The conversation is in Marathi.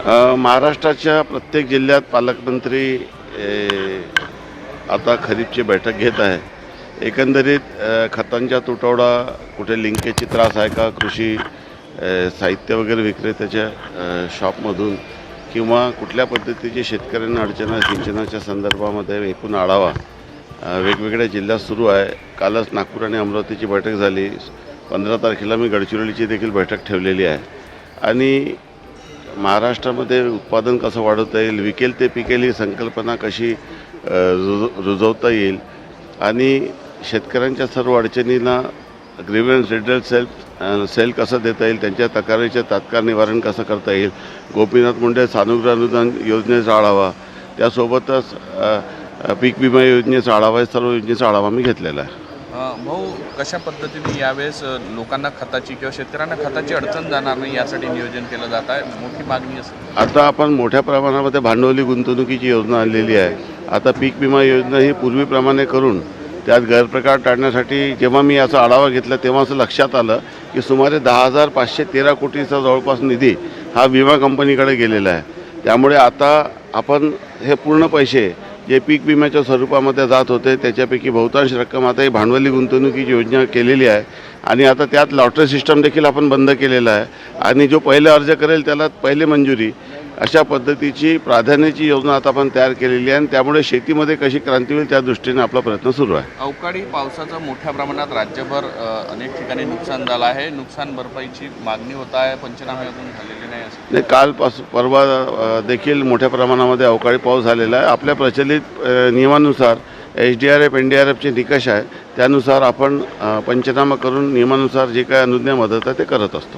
महाराष्ट्राच्या प्रत्येक जिल्ह्यात पालकमंत्री आता खरीपची बैठक घेत आहे. एकंदरीत खतांचा तुटवडा, कुठे लिंकेजची त्रास आहे का, कृषी साहित्य वगैरे विक्रेत्याच्या शॉपमधून, किंवा कुठल्या पद्धतीची शेतकऱ्यांना अडचण आहे सिंचनाच्या संदर्भामध्ये एकूण आढावा वेगवेगळ्या जिल्ह्यात सुरू आहे. कालच नागपूर आणि अमरावतीची बैठक झाली. 15 तारखेला मी गडचिरोलीची देखील बैठक ठेवलेली आहे. आणि महाराष्ट्रामध्ये उत्पादन कसं वाढवता येईल, विकेल ते पिकेल ही संकल्पना कशी रुजवता येईल आणि शेतकऱ्यांच्या सर्व अडचणींना ग्रीव्हन्स रिडल सेल कसं देता येईल, त्यांच्या तक्रारीचे तात्काळ निवारण कसं करता येईल, गोपीनाथ मुंडे सानुग्रह अनुदान योजनेचा आढावा, त्यासोबतच पीक विमा योजनेचा आढावा, सर्व योजनेचा आढावा मी घेतलेला आहे. भाऊ, कशा पद्धतीने यावेळेस लोकांना खताची किंवा शेतकऱ्यांना खताची अडचण जाणार नाही यासाठी नियोजन केलं जात आहे? मोठी मागणी असेल. आता आपण मोठ्या प्रमाणामध्ये भांडवली गुंतवणुकीची योजना आणलेली आहे. आता पीक विमा योजना ही पूर्वीप्रमाणे करून त्यात गैरप्रकार टाळण्यासाठी जेव्हा मी याचा आढावा घेतला तेव्हा असं लक्षात आलं की सुमारे 10,513 कोटीचा जवळपास निधी हा विमा कंपनीकडे गेलेला आहे. त्यामुळे आता आपण हे पूर्ण पैसे जे पीक विम्याच्या स्वरूपामध्ये जात होते त्याच्यापैकी बहुतांश रक्कम आता ही भांडवली गुंतवणुकीची योजना केलेली आहे. आणि आता त्यात लॉटरी सिस्टम देखील आपण बंद केलेला आहे. आणि जो पहिले अर्ज करेल त्याला पहिले मंजुरी, अशा पद्धतीची प्राधान्याची योजना आता आपण तयार केलेली आहे. आणि त्यामुळे शेतीमध्ये कशी क्रांती होईल त्या दृष्टीने आपला प्रयत्न सुरू आहे. अवकाळी पावसाचं मोठ्या प्रमाणात राज्यभर अनेक ठिकाणी नुकसान झालं आहे. नुकसान भरपाईची मागणी होत आहे, पंचनामे अजून झालेले नाही असं. नाही, परवा देखील मोठ्या प्रमाणामध्ये अवकाळी पाऊस झालेला आहे. आपल्या प्रचलित नियमानुसार SDRF NDRFचे निकष आहे त्यानुसार आपण पंचनामा करून नियमानुसार जे काय अनुज्ञा मदत आहे ते करत असतो.